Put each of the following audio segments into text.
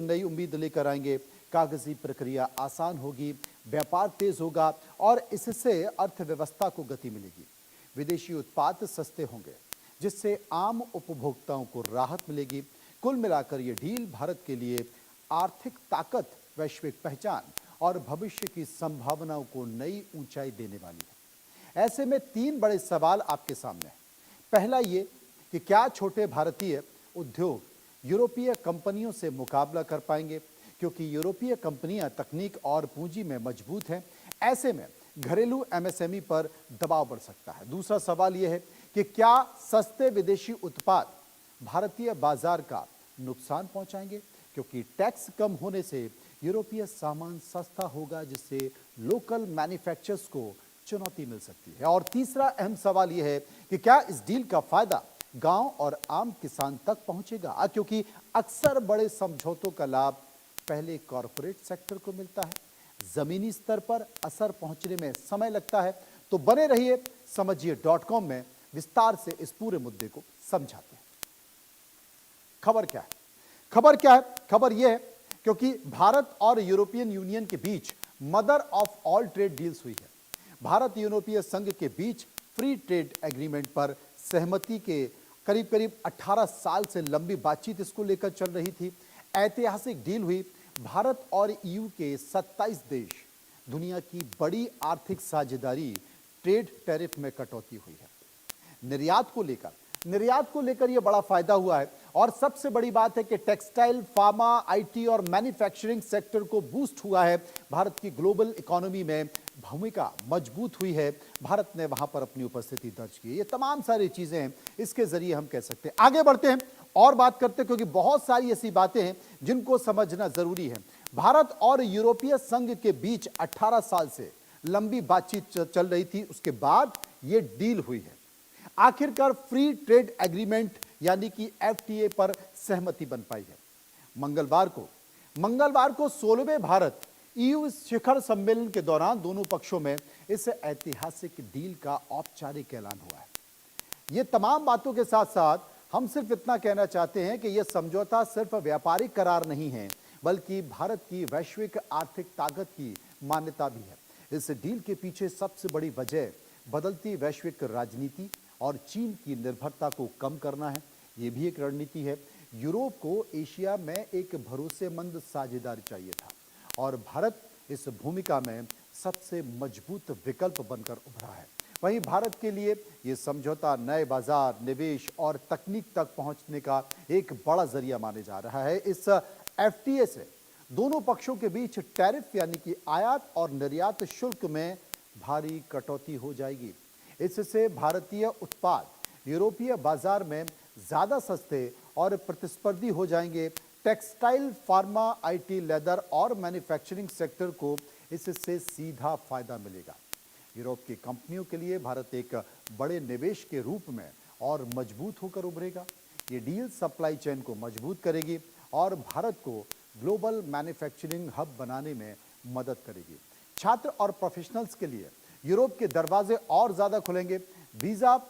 नई उम्मीद लेकर आएंगे। कागजी प्रक्रिया आसान होगी, व्यापार तेज होगा और इससे अर्थव्यवस्था को गति मिलेगी। विदेशी उत्पाद सस्ते होंगे, जिससे आम उपभोक्ताओं को राहत मिलेगी। कुल मिलाकर ये डील भारत के लिए आर्थिक ताकत, वैश्विक पहचान और भविष्य की संभावनाओं को नई ऊंचाई देने वाली है। ऐसे में तीन बड़े सवाल आपके सामने हैं। पहला ये कि क्या छोटे भारतीय उद्योग यूरोपीय कंपनियों से मुकाबला कर पाएंगे, क्योंकि यूरोपीय कंपनियां तकनीक और पूंजी में मजबूत हैं। ऐसे में घरेलू एमएसएमई पर दबाव बढ़ सकता है। दूसरा सवाल यह है कि क्या सस्ते विदेशी उत्पाद भारतीय बाजार का नुकसान पहुंचाएंगे, क्योंकि टैक्स कम होने से यूरोपीय सामान सस्ता होगा, जिससे लोकल मैन्युफैक्चरर्स को चुनौती मिल सकती है। और तीसरा अहम सवाल यह है कि क्या इस डील का फायदा गांव और आम किसान तक पहुंचेगा, क्योंकि अक्सर बड़े समझौतों का लाभ पहले कॉरपोरेट सेक्टर को मिलता है। जमीनी स्तर पर असर पहुंचने में समय लगता है। तो बने रहिए, समझिए.com में विस्तार से इस पूरे मुद्दे को समझाते हैं। खबर क्या है? खबर यह है क्योंकि भारत और यूरोपियन यूनियन के बीच mother of all trade deals हुई है। भारत यूरोपीय संघ के बीच फ्री ट्रेड एग्रीमेंट पर सहमति के करीब 18 साल से लंबी बातचीत इसको लेकर चल रही थी। ऐतिहासिक डील हुई। भारत और ईयू के 27 देश, दुनिया की बड़ी आर्थिक साझेदारी, ट्रेड टैरिफ में कटौती हुई है। निर्यात को लेकर यह बड़ा फायदा हुआ है। और सबसे बड़ी बात है कि टेक्सटाइल, फार्मा, आईटी और मैन्युफैक्चरिंग सेक्टर को बूस्ट हुआ है। भारत की ग्लोबल इकोनॉमी में भूमिका मजबूत हुई है। भारत ने वहां पर अपनी उपस्थिति दर्ज की है। ये तमाम सारी चीजें हैं, इसके जरिए हम कह सकते हैं। आगे बढ़ते हैं और बात करते हैं, क्योंकि बहुत सारी ऐसी बातें हैं जिनको समझना जरूरी है। भारत और यूरोपीय संघ के बीच 18 साल से लंबी बातचीत चल रही थी, उसके बाद यह डील हुई है। आखिरकार फ्री ट्रेड एग्रीमेंट यानी कि एफटीए पर सहमति बन पाई है। मंगलवार को 16वें भारत ईयू शिखर सम्मेलन के दौरान दोनों पक्षों में इस ऐतिहासिक डील का औपचारिक ऐलान हुआ है। ये तमाम बातों के साथ साथ हम सिर्फ इतना कहना चाहते हैं कि यह समझौता सिर्फ व्यापारिक करार नहीं है, बल्कि भारत की वैश्विक आर्थिक ताकत की मान्यता भी है। इस डील के पीछे सबसे बड़ी वजह बदलती वैश्विक राजनीति और चीन की निर्भरता को कम करना है। यह भी एक रणनीति है। यूरोप को एशिया में एक भरोसेमंद साझेदार चाहिए था और भारत इस भूमिका में सबसे मजबूत विकल्प बनकर उभरा है। वहीं भारत के लिए यह समझौता नए बाजार, निवेश और तकनीक तक पहुंचने का एक बड़ा जरिया माने जा रहा है। इस एफटीए से दोनों पक्षों के बीच टैरिफ यानी कि आयात और निर्यात शुल्क में भारी कटौती हो जाएगी। इससे भारतीय उत्पाद यूरोपीय बाजार में ज्यादा सस्ते और प्रतिस्पर्धी हो जाएंगे। टेक्सटाइल, फार्मा, आईटी, लेदर और मैन्युफैक्चरिंग सेक्टर को इससे सीधा फायदा मिलेगा। यूरोप की कंपनियों के लिए भारत एक बड़े निवेश के रूप में और मजबूत होकर उभरेगा। ये डील सप्लाई चेन को मजबूत करेगी और भारत को ग्लोबल मैन्युफैक्चरिंग हब बनाने में मदद करेगी। छात्र और प्रोफेशनल्स के लिए यूरोप के दरवाजे और ज्यादा खुलेंगे। वीजा,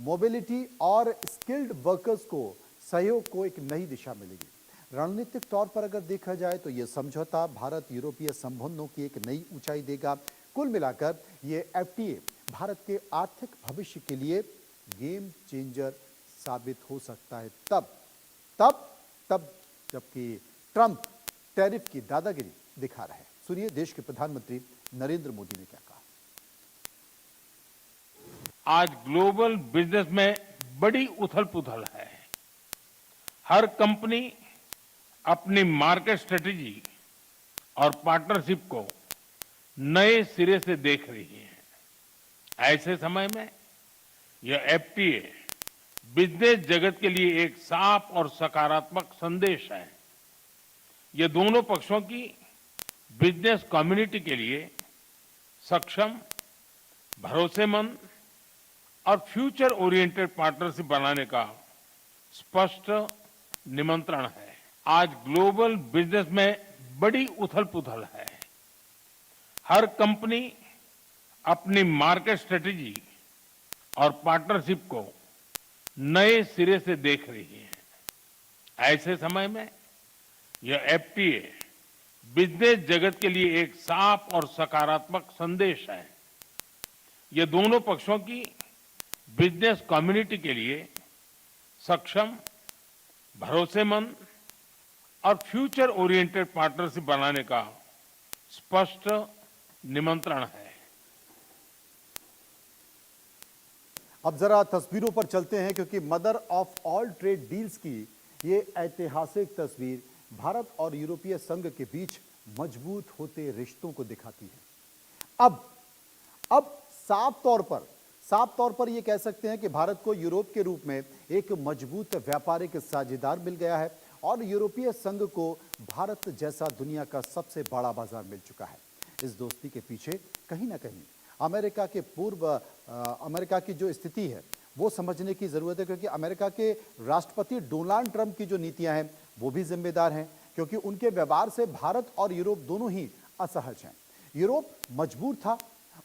मोबिलिटी और स्किल्ड वर्कर्स को सहयोग को एक नई दिशा मिलेगी। रणनीतिक तौर पर अगर देखा जाए तो यह समझौता भारत यूरोपीय संबंधों की एक नई ऊंचाई देगा। कुल मिलाकर यह एफटीए भारत के आर्थिक भविष्य के लिए गेम चेंजर साबित हो सकता है। तब जबकि ट्रंप टैरिफ की दादागिरी दिखा रहे हैं। सुनिए देश के प्रधानमंत्री नरेंद्र मोदी ने क्या कहा। आज ग्लोबल बिजनेस में बड़ी उथल-पुथल है। हर कंपनी अपनी मार्केट स्ट्रेटेजी और पार्टनरशिप को नए सिरे से देख रही है। ऐसे समय में यह एफटीए बिजनेस जगत के लिए एक साफ और सकारात्मक संदेश है। यह दोनों पक्षों की बिजनेस कम्युनिटी के लिए सक्षम, भरोसेमंद और फ्यूचर ओरिएंटेड पार्टनरशिप बनाने का स्पष्ट निमंत्रण है। आज ग्लोबल बिजनेस में बड़ी उथल-पुथल है। हर कंपनी अपनी मार्केट स्ट्रेटेजी और पार्टनरशिप को नए सिरे से देख रही है। ऐसे समय में यह एफटीए बिजनेस जगत के लिए एक साफ और सकारात्मक संदेश है। ये दोनों पक्षों की बिजनेस कम्युनिटी के लिए सक्षम, भरोसेमंद और फ्यूचर ओरिएंटेड पार्टनरशिप बनाने का स्पष्ट निमंत्रण है। अब जरा तस्वीरों पर चलते हैं, क्योंकि mother of all trade deals की ये ऐतिहासिक तस्वीर भारत और यूरोपीय संघ के बीच मजबूत होते रिश्तों को दिखाती है। अब साफ तौर पर यह कह सकते हैं कि भारत को यूरोप के रूप में एक मजबूत व्यापारिक साझेदार मिल गया है और यूरोपीय संघ को भारत जैसा दुनिया का सबसे बड़ा बाजार मिल चुका है। इस दोस्ती के पीछे कहीं ना कहीं अमेरिका की जो स्थिति है वो समझने की जरूरत है, क्योंकि अमेरिका के राष्ट्रपति डोनाल्ड ट्रंप की जो नीतियां हैं वो भी जिम्मेदार हैं, क्योंकि उनके व्यवहार से भारत और यूरोप दोनों ही असहज हैं। यूरोप मजबूर था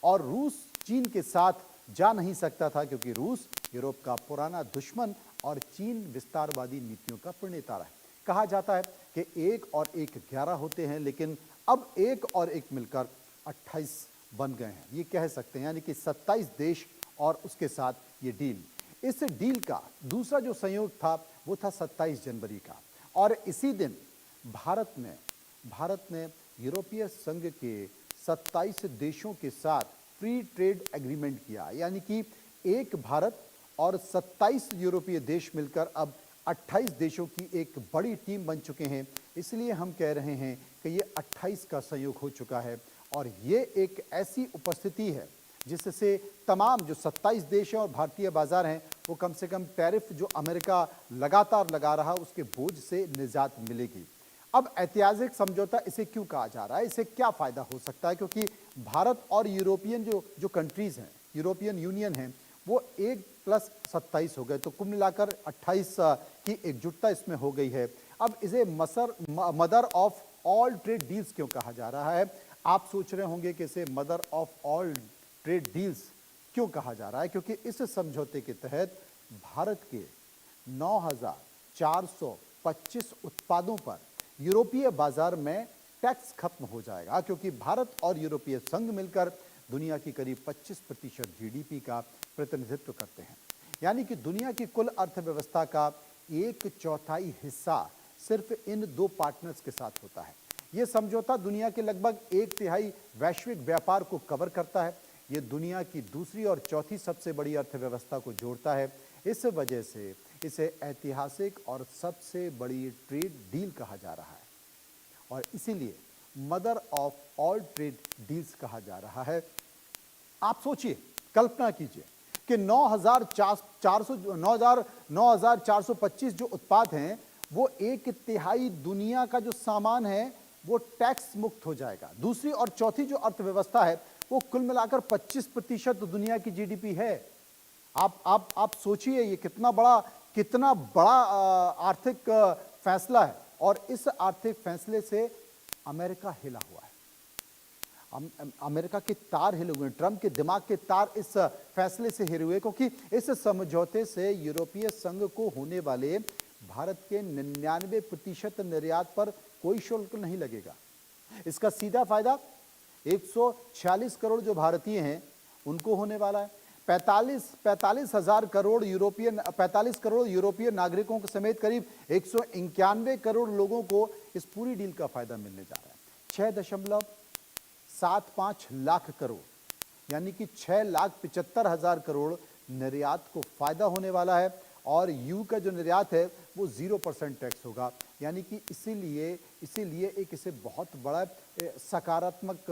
और रूस चीन के साथ जा नहीं सकता था, क्योंकि रूस यूरोप का पुराना दुश्मन और चीन विस्तारवादी नीतियों का प्रणेता है। कहा जाता है कि 1 और 1 11 होते हैं, लेकिन अब 1 और 1 मिलकर 28 बन गए हैं, ये कह सकते हैं। यानी कि 27 देश और उसके साथ ये डील। इस डील का दूसरा जो संयोग था वो था 27 जनवरी का, और इसी दिन भारत ने यूरोपीय संघ के 27 देशों के साथ फ्री ट्रेड एग्रीमेंट किया। यानी कि एक भारत और 27 यूरोपीय देश मिलकर अब 28 देशों की एक बड़ी टीम बन चुके हैं। इसलिए हम कह रहे हैं कि ये 28 का संयोग हो चुका है, और ये एक ऐसी उपस्थिति है जिससे तमाम जो 27 देश हैं और भारतीय बाजार हैं वो कम से कम टैरिफ जो अमेरिका लगातार लगा रहा उसके बोझ से निजात मिलेगी। अब ऐतिहासिक समझौता इसे क्यों कहा जा रहा है, इसे क्या फायदा हो सकता है, क्योंकि भारत और यूरोपियन जो कंट्रीज हैं, यूरोपियन यूनियन है, वो 1+27 हो गए, तो कुल मिलाकर 28 की एकजुटता इसमें हो गई है। अब इसे mother of all trade deals क्यों कहा जा रहा है? आप सोच रहे होंगे कि इसे mother of all trade deals क्यों कहा जा रहा है, क्योंकि इस समझौते के तहत भारत के 9,425 उत्पादों पर यूरोपीय बाजार में टैक्स खत्म हो जाएगा, क्योंकि भारत और यूरोपीय संघ मिलकर दुनिया की करीब 25% जीडीपी का प्रतिनिधित्व करते हैं। यानी कि दुनिया की कुल अर्थव्यवस्था का 1/4 हिस्सा सिर्फ इन 2 पार्टनर्स के साथ होता है। ये समझौता दुनिया के लगभग 1/3 वैश्विक व्यापार को कवर करता है। ये दुनिया की दूसरी और चौथी सबसे बड़ी अर्थव्यवस्था को जोड़ता है। इस वजह से इसे ऐतिहासिक और सबसे बड़ी ट्रेड डील कहा जा रहा है, और इसीलिए mother of all trade deals कहा जा रहा है। आप सोचिए, कल्पना कीजिए कि 9,425 जो उत्पाद हैं वो 1/3 दुनिया का जो सामान है वो टैक्स मुक्त हो जाएगा। दूसरी और चौथी जो अर्थव्यवस्था है वो कुल मिलाकर 25% दुनिया की जीडीपी है। आप सोचिए ये कितना बड़ा आर्थिक फैसला है, और इस आर्थिक फैसले से अमेरिका हिला हुआ है। अमेरिका के तार हिले हुए हैं, ट्रंप के दिमाग के तार इस फैसले से हिले हुए, क्योंकि इस समझौते से यूरोपीय संघ को होने वाले भारत के 99% निर्यात पर कोई शुल्क नहीं लगेगा। इसका सीधा फायदा 146 करोड़ जो भारतीय हैं उनको होने वाला है। 45 करोड़ यूरोपीय नागरिकों के समेत करीब 191 करोड़ लोगों को इस पूरी डील का फायदा मिलने जा रहा है। 6.75 लाख करोड़, यानी कि 6,75,000 करोड़ निर्यात को फायदा होने वाला है, और यू का जो निर्यात है वो 0% टैक्स होगा। यानी कि इसीलिए इसे बहुत बड़ा सकारात्मक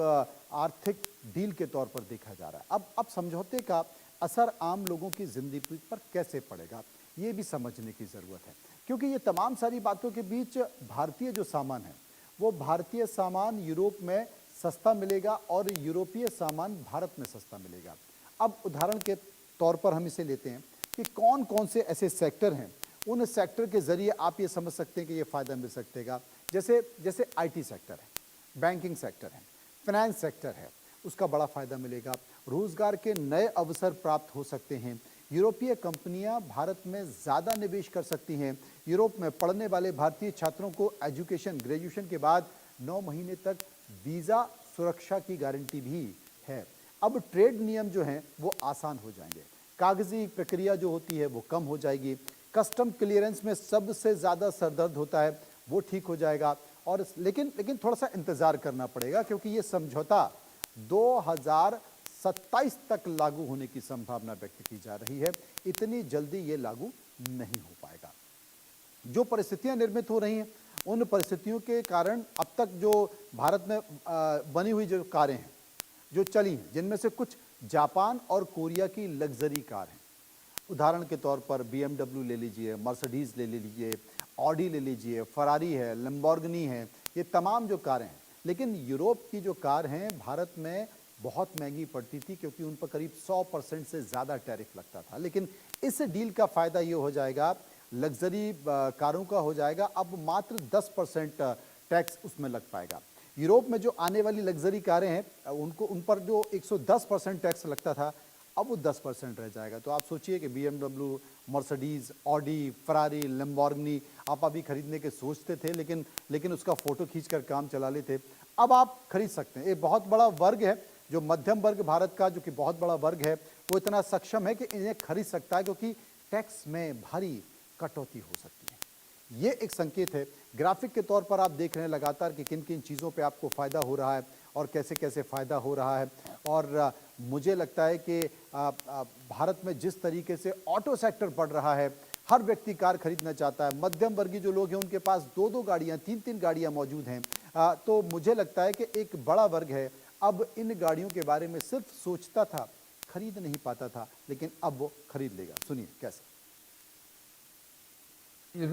आर्थिक डील के तौर पर देखा जा रहा है। अब समझौते का असर आम लोगों की जिंदगी पर कैसे पड़ेगा ये भी समझने की ज़रूरत है, क्योंकि ये तमाम सारी बातों के बीच भारतीय जो सामान है वो भारतीय सामान यूरोप में सस्ता मिलेगा और यूरोपीय सामान भारत में सस्ता मिलेगा। अब उदाहरण के तौर पर हम इसे लेते हैं कि कौन कौन से ऐसे सेक्टर हैं, उन सेक्टर के जरिए आप ये समझ सकते हैं कि ये फ़ायदा मिल सकेगा। जैसे आईटी सेक्टर है, बैंकिंग सेक्टर है, फाइनेंस सेक्टर है, उसका बड़ा फ़ायदा मिलेगा। रोज़गार के नए अवसर प्राप्त हो सकते हैं। यूरोपीय कंपनियां भारत में ज़्यादा निवेश कर सकती हैं। यूरोप में पढ़ने वाले भारतीय छात्रों को एजुकेशन ग्रेजुएशन के बाद 9 महीने तक वीज़ा सुरक्षा की गारंटी भी है। अब ट्रेड नियम जो हैं वो आसान हो जाएंगे, कागजी प्रक्रिया जो होती है वो कम हो जाएगी, कस्टम क्लियरेंस में सबसे ज़्यादा सरदर्द होता है वो ठीक हो जाएगा। और लेकिन थोड़ा सा इंतज़ार करना पड़ेगा, क्योंकि ये समझौता 2027 तक लागू होने की संभावना व्यक्त की जा रही है। इतनी जल्दी ये लागू नहीं हो पाएगा। जो परिस्थितियां निर्मित हो रही हैं उन परिस्थितियों के कारण अब तक जो भारत में बनी हुई जो कारें हैं जो चली हैं, जिनमें से कुछ जापान और कोरिया की लग्जरी कार हैं। उदाहरण के तौर पर BMW ले लीजिए, मर्सिडीज़ ले लीजिए, ऑडी ले लीजिए, फरारी है, लैम्बोर्गिनी है, ये तमाम जो कारें हैं। लेकिन यूरोप की जो कार हैं भारत में बहुत महंगी पड़ती थी, क्योंकि उन पर करीब 100% से ज़्यादा टैरिफ लगता था। लेकिन इस डील का फ़ायदा ये हो जाएगा, लग्जरी कारों का हो जाएगा, अब मात्र 10% टैक्स उसमें लग पाएगा। यूरोप में जो आने वाली लग्जरी कारें हैं उन पर जो 110% टैक्स लगता था, अब वो 10% रह जाएगा। तो आप सोचिए कि BMW, Mercedes, Audi, Ferrari, Lamborghini आप अभी खरीदने के सोचते थे, लेकिन उसका फ़ोटो खींचकर काम चला लेते, अब आप खरीद सकते हैं। एक बहुत बड़ा वर्ग है जो मध्यम वर्ग भारत का, जो कि बहुत बड़ा वर्ग है, वो इतना सक्षम है कि इन्हें खरीद सकता है, क्योंकि टैक्स में भारी कटौती हो सकती है। ये एक संकेत है। ग्राफिक के तौर पर आप देख रहे हैं लगातार कि किन किन चीज़ों पे आपको फ़ायदा हो रहा है और कैसे कैसे फ़ायदा हो रहा है। और मुझे लगता है कि भारत में जिस तरीके से ऑटो सेक्टर बढ़ रहा है, हर व्यक्ति कार खरीदना चाहता है। मध्यम वर्गीय जो लोग हैं उनके पास 2-2 गाड़ियाँ, 3-3 गाड़ियाँ मौजूद हैं। तो मुझे लगता है कि एक बड़ा वर्ग है अब इन गाड़ियों के बारे में सिर्फ सोचता था, खरीद नहीं पाता था, लेकिन अब वो खरीद लेगा। सुनिए कैसे।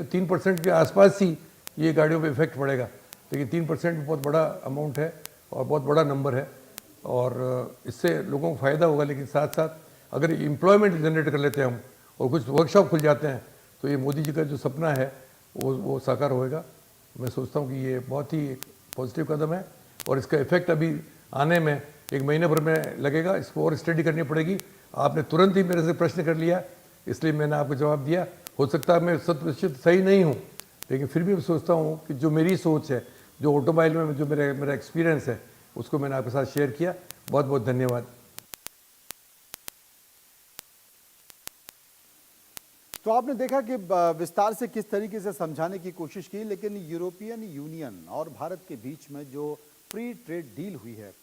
3% के आसपास ही ये गाड़ियों पे इफेक्ट पड़ेगा, लेकिन 3% बहुत बड़ा अमाउंट है और बहुत बड़ा नंबर है, और इससे लोगों को फ़ायदा होगा। लेकिन साथ साथ अगर एम्प्लॉयमेंट जनरेट कर लेते हैं हम और कुछ वर्कशॉप खुल जाते हैं, तो ये मोदी जी का जो सपना है वो साकार होएगा। मैं सोचता हूँ कि ये बहुत ही एक पॉजिटिव कदम है, और इसका इफेक्ट अभी आने में 1 महीने भर में लगेगा। इसको और स्टडी करनी पड़ेगी। आपने तुरंत ही मेरे से प्रश्न कर लिया, इसलिए मैंने आपको जवाब दिया। हो सकता है मैं 100% सही नहीं हूँ, लेकिन फिर भी मैं सोचता हूँ कि जो मेरी सोच है, जो ऑटोमोबाइल में जो मेरा एक्सपीरियंस है, उसको मैंने आपके साथ शेयर किया। बहुत बहुत धन्यवाद। तो आपने देखा कि विस्तार से किस तरीके से समझाने की कोशिश की, लेकिन यूरोपियन यूनियन और भारत के बीच में जो फ्री ट्रेड डील हुई है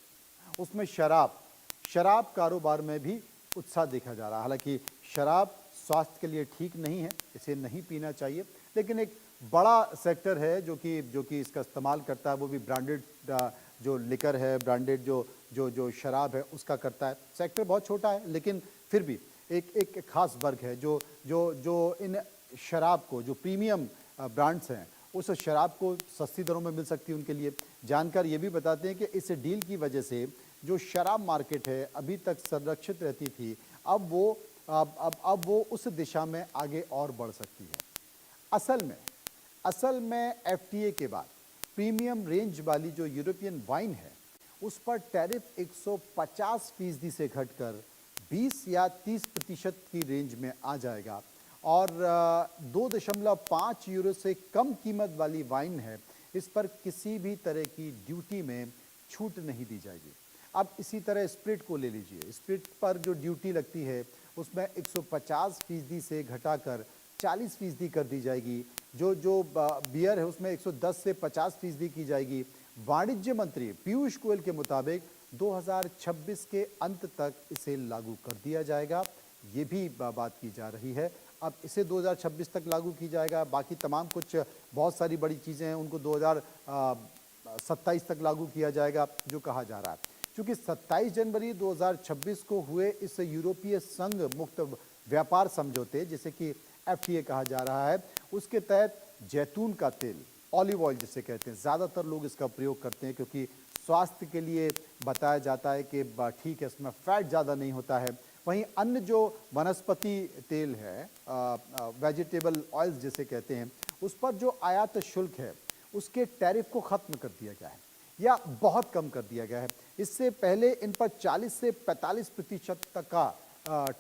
उसमें शराब कारोबार में भी उत्साह देखा जा रहा है। हालांकि शराब स्वास्थ्य के लिए ठीक नहीं है, इसे नहीं पीना चाहिए, लेकिन एक बड़ा सेक्टर है जो कि इसका इस्तेमाल करता है, वो भी ब्रांडेड जो लिकर है, ब्रांडेड जो शराब है उसका करता है। सेक्टर बहुत छोटा है, लेकिन फिर भी एक खास वर्ग है जो इन शराब को, जो प्रीमियम ब्रांड्स हैं, उस शराब को सस्ती दरों में मिल सकती है उनके लिए। जानकार ये भी बताते हैं कि इस डील की वजह से जो शराब मार्केट है अभी तक संरक्षित रहती थी, अब वो उस दिशा में आगे और बढ़ सकती है। असल में FTA के बाद प्रीमियम रेंज वाली जो यूरोपियन वाइन है उस पर टैरिफ 150% से घटकर 20 या 30% की रेंज में आ जाएगा, और 2.5 यूरो से कम कीमत वाली वाइन है, इस पर किसी भी तरह की ड्यूटी में छूट नहीं दी जाएगी। अब इसी तरह स्प्रिट को ले लीजिए। स्प्रिट पर जो ड्यूटी लगती है उसमें 150% से घटाकर 40% कर दी जाएगी। जो बियर है उसमें 110 से 50% की जाएगी। वाणिज्य मंत्री पीयूष गोयल के मुताबिक 2026 के अंत तक इसे लागू कर दिया जाएगा, ये भी बात की जा रही है। अब इसे 2026 तक लागू की जाएगा, बाकी तमाम कुछ बहुत सारी बड़ी चीज़ें हैं उनको 2027 तक लागू किया जाएगा जो कहा जा रहा है। क्योंकि 27 जनवरी 2026 को हुए इस यूरोपीय संघ मुक्त व्यापार समझौते, जिसे कि FTA कहा जा रहा है, उसके तहत जैतून का तेल, ऑलिव ऑयल जिसे कहते हैं, ज़्यादातर लोग इसका प्रयोग करते हैं क्योंकि स्वास्थ्य के लिए बताया जाता है कि ठीक है, इसमें फैट ज़्यादा नहीं होता है। वहीं अन्य जो वनस्पति तेल है, वेजिटेबल ऑयल्स जिसे कहते हैं, उस पर जो आयात शुल्क है उसके टैरिफ को ख़त्म कर दिया गया है या बहुत कम कर दिया गया है। इससे पहले इन पर 40 से 45% तक का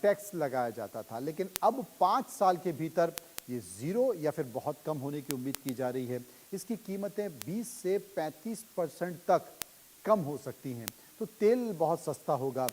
टैक्स लगाया जाता था, लेकिन अब 5 साल के भीतर ये ज़ीरो या फिर बहुत कम होने की उम्मीद की जा रही है। इसकी कीमतें 20 से 35% तक कम हो सकती हैं। तो तेल बहुत सस्ता होगा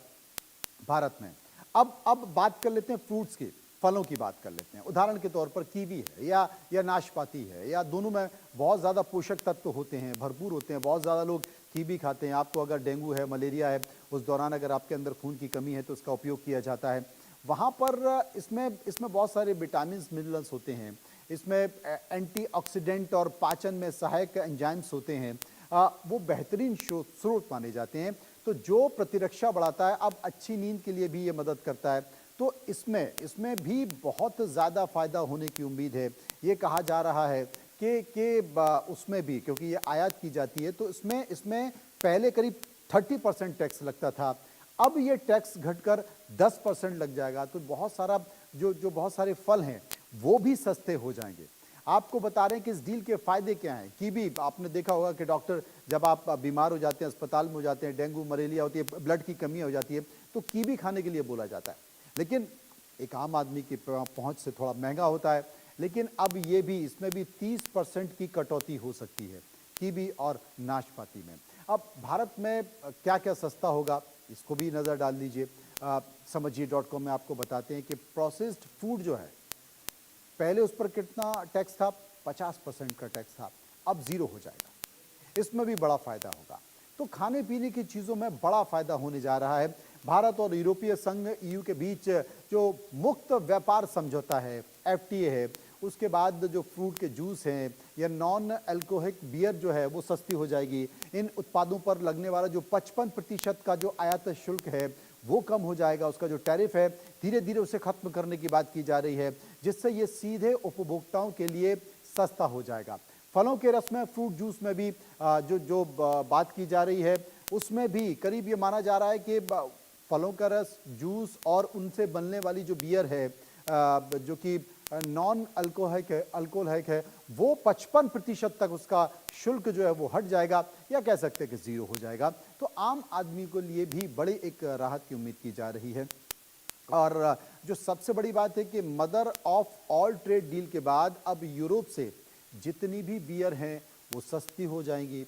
भारत में। अब बात कर लेते हैं फ्रूट्स की, फलों की बात कर लेते हैं। उदाहरण के तौर पर कीवी है या नाशपाती है, या दोनों में बहुत ज़्यादा पोषक तत्व होते हैं, भरपूर होते हैं। बहुत ज़्यादा लोग कीवी खाते हैं। आपको अगर डेंगू है, मलेरिया है, उस दौरान अगर आपके अंदर खून की कमी है तो इसका उपयोग किया जाता है। वहाँ पर इसमें बहुत सारे विटामिन्स मिनरल्स होते हैं। इसमें एंटीऑक्सीडेंट और पाचन में सहायक एंजाइम्स होते हैं। वो बेहतरीन स्रोत माने जाते हैं। तो जो प्रतिरक्षा बढ़ाता है, अब अच्छी नींद के लिए भी ये मदद करता है। तो इसमें भी बहुत ज़्यादा फ़ायदा होने की उम्मीद है। ये कहा जा रहा है कि उसमें भी, क्योंकि ये आयात की जाती है, तो इसमें पहले करीब 30% टैक्स लगता था। अब ये टैक्स घटकर 10% लग जाएगा। तो बहुत सारे फल हैं वो भी सस्ते हो जाएंगे। आपको बता रहे हैं कि इस डील के फायदे क्या हैं। कीवी, आपने देखा होगा कि डॉक्टर जब आप बीमार हो जाते हैं, अस्पताल में हो जाते हैं, डेंगू मलेरिया होती है, ब्लड की कमी हो जाती है, तो कीवी खाने के लिए बोला जाता है। लेकिन एक आम आदमी की पहुंच से थोड़ा महंगा होता है। लेकिन अब इसमें भी 30% की कटौती हो सकती है कीवी और नाशपाती में। अब भारत में क्या क्या सस्ता होगा, इसको भी नज़र डाल लीजिए। समझिए.com में आपको बताते हैं कि प्रोसेस्ड फूड जो है, पहले उस पर कितना टैक्स था, 50% का टैक्स था, अब ज़ीरो हो जाएगा। इसमें भी बड़ा फायदा होगा। तो खाने पीने की चीज़ों में बड़ा फायदा होने जा रहा है। भारत और यूरोपीय संघ EU के बीच जो मुक्त व्यापार समझौता है, FTA है, उसके बाद जो फ्रूट के जूस हैं या नॉन अल्कोहलिक बियर जो है वो सस्ती हो जाएगी। इन उत्पादों पर लगने वाला जो 55% का जो आयात शुल्क है वो कम हो जाएगा। उसका जो टैरिफ है धीरे धीरे उसे खत्म करने की बात की जा रही है, जिससे ये सीधे उपभोक्ताओं के लिए सस्ता हो जाएगा। फलों के रस में, फ्रूट जूस में भी जो बात की जा रही है, उसमें भी करीब ये माना जा रहा है कि फलों का रस, जूस और उनसे बनने वाली जो बियर है जो कि नॉन अल्कोहलिक है, वो 55% तक उसका शुल्क जो है वो हट जाएगा, या कह सकते हैं कि ज़ीरो हो जाएगा। तो आम आदमी के लिए भी बड़ी एक राहत की उम्मीद की जा रही है। और जो सबसे बड़ी बात है कि mother of all trade deal के बाद अब यूरोप से जितनी भी बियर हैं वो सस्ती हो जाएंगी।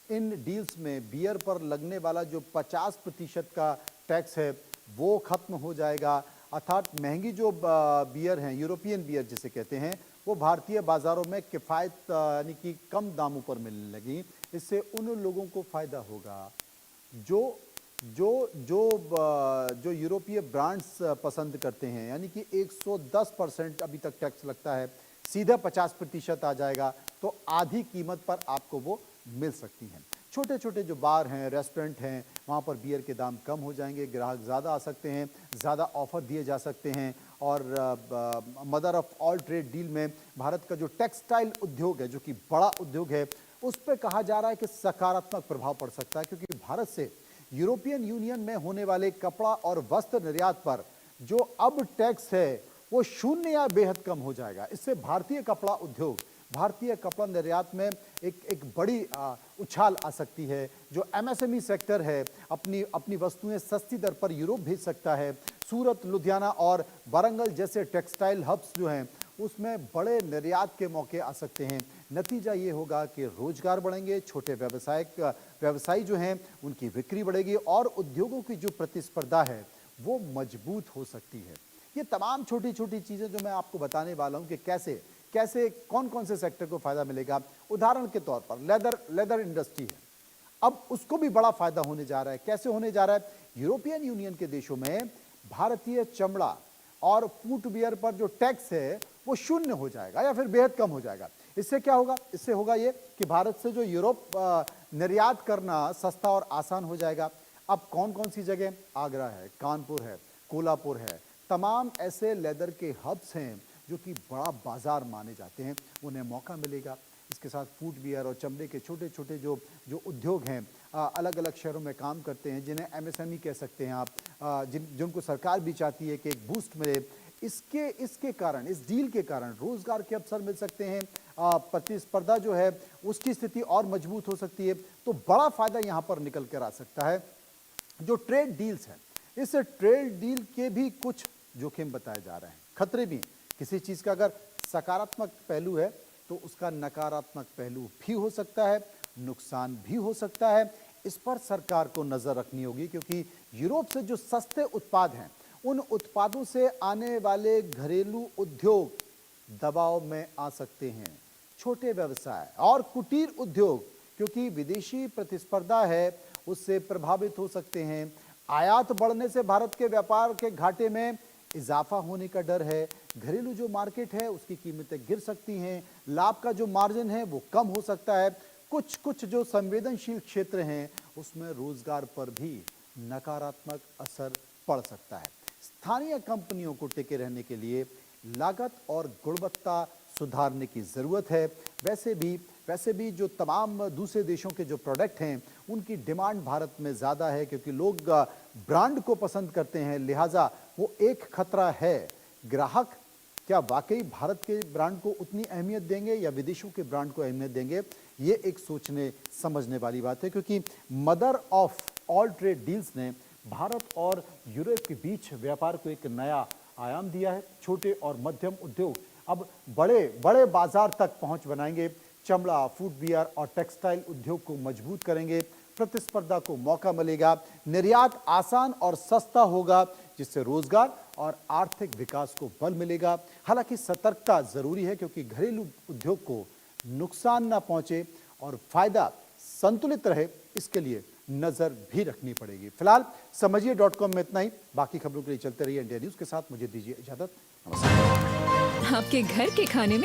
इन डील्स में बियर पर लगने वाला जो 50% का टैक्स है वो खत्म हो जाएगा। अर्थात महंगी जो बियर हैं, यूरोपियन बियर जिसे कहते हैं, वो भारतीय बाज़ारों में किफ़ायत यानी कि कम दामों पर मिलने लगी। इससे उन लोगों को फ़ायदा होगा जो जो जो जो यूरोपीय ब्रांड्स पसंद करते हैं। यानी कि 110% अभी तक टैक्स लगता है, सीधा 50% आ जाएगा, तो आधी कीमत पर आपको वो मिल सकती हैं। छोटे छोटे जो बार हैं, रेस्टोरेंट हैं, वहाँ पर बियर के दाम कम हो जाएंगे, ग्राहक ज़्यादा आ सकते हैं, ज़्यादा ऑफर दिए जा सकते हैं। और mother of all trade deal में भारत का जो टेक्सटाइल उद्योग है, जो कि बड़ा उद्योग है, उस पर कहा जा रहा है कि सकारात्मक प्रभाव पड़ सकता है, क्योंकि भारत से यूरोपियन यूनियन में होने वाले कपड़ा और वस्त्र निर्यात पर जो अब टैक्स है वो शून्य या बेहद कम हो जाएगा। इससे भारतीय कपड़ा उद्योग, भारतीय कपड़ा निर्यात में एक बड़ी उछाल आ सकती है। जो MSME सेक्टर है अपनी वस्तुएं सस्ती दर पर यूरोप भेज सकता है। सूरत, लुधियाना और वारंगल जैसे टेक्सटाइल हब्स जो हैं उसमें बड़े निर्यात के मौके आ सकते हैं। नतीजा ये होगा कि रोजगार बढ़ेंगे, छोटे व्यवसायी जो हैं उनकी बिक्री बढ़ेगी और उद्योगों की जो प्रतिस्पर्धा है वो मजबूत हो सकती है। ये तमाम छोटी छोटी चीज़ें जो मैं आपको बताने वाला हूँ कि कैसे कौन कौन से सेक्टर को फायदा मिलेगा। उदाहरण के तौर पर लेदर इंडस्ट्री है, अब उसको भी बड़ा फायदा होने जा रहा है। कैसे होने जा रहा है? यूरोपियन यूनियन के देशों में भारतीय चमड़ा और फुटवियर पर जो टैक्स है वो शून्य हो जाएगा या फिर बेहद कम हो जाएगा। इससे क्या होगा? इससे होगा ये कि भारत से जो यूरोप निर्यात करना सस्ता और आसान हो जाएगा। अब कौन कौन सी जगह? आगरा है, कानपुर है, कोल्हापुर है, तमाम ऐसे लेदर के हब्स हैं जो कि बड़ा बाजार माने जाते हैं, उन्हें मौका मिलेगा। इसके साथ फुटवियर और चमड़े के छोटे छोटे जो उद्योग हैं अलग अलग शहरों में काम करते हैं, जिन्हें MSME कह सकते हैं आप, जिनको सरकार भी चाहती है कि एक बूस्ट मिले। इसके कारण, इस डील के कारण रोजगार के अवसर मिल सकते हैं, प्रतिस्पर्धा जो है उसकी स्थिति और मजबूत हो सकती है। तो बड़ा फायदा यहाँ पर निकल कर आ सकता है। जो ट्रेड डील्स हैं, इस ट्रेड डील के भी कुछ जोखिम बताए जा रहे हैं, खतरे भी। किसी चीज़ का अगर सकारात्मक पहलू है तो उसका नकारात्मक पहलू भी हो सकता है, नुकसान भी हो सकता है। इस पर सरकार को नजर रखनी होगी, क्योंकि यूरोप से जो सस्ते उत्पाद हैं उन उत्पादों से आने वाले घरेलू उद्योग दबाव में आ सकते हैं। छोटे व्यवसाय और कुटीर उद्योग, क्योंकि विदेशी प्रतिस्पर्धा है, उससे प्रभावित हो सकते हैं। आयात बढ़ने से भारत के व्यापार के घाटे में इजाफा होने का डर है। घरेलू जो मार्केट है उसकी कीमतें गिर सकती हैं, लाभ का जो मार्जिन है वो कम हो सकता है। कुछ जो संवेदनशील क्षेत्र हैं उसमें रोजगार पर भी नकारात्मक असर पड़ सकता है। स्थानीय कंपनियों को टिके रहने के लिए लागत और गुणवत्ता सुधारने की जरूरत है। वैसे भी जो तमाम दूसरे देशों के जो प्रोडक्ट हैं उनकी डिमांड भारत में ज़्यादा है, क्योंकि लोग ब्रांड को पसंद करते हैं, लिहाजा वो एक खतरा है। ग्राहक क्या वाकई भारत के ब्रांड को उतनी अहमियत देंगे या विदेशों के ब्रांड को अहमियत देंगे, ये एक सोचने समझने वाली बात है। क्योंकि mother of all trade deals ने भारत और यूरोप के बीच व्यापार को एक नया आयाम दिया है। छोटे और मध्यम उद्योग अब बड़े बाजार तक पहुंच बनाएंगे। चमड़ा, फुटवियर और टेक्सटाइल उद्योग को मजबूत करेंगे। प्रतिस्पर्धा को मौका मिलेगा। निर्यात आसान और सस्ता होगा, जिससे रोजगार और आर्थिक विकास को बल मिलेगा। हालांकि सतर्कता जरूरी है, क्योंकि घरेलू उद्योग को नुकसान ना पहुंचे और फायदा संतुलित रहे, इसके लिए नजर भी रखनी पड़ेगी। फिलहाल समझिए.com में इतना ही। बाकी खबरों के लिए चलते रहिए इंडिया न्यूज के साथ। मुझे दीजिए इजाजत। नमस्कार। आपके घर के खाने में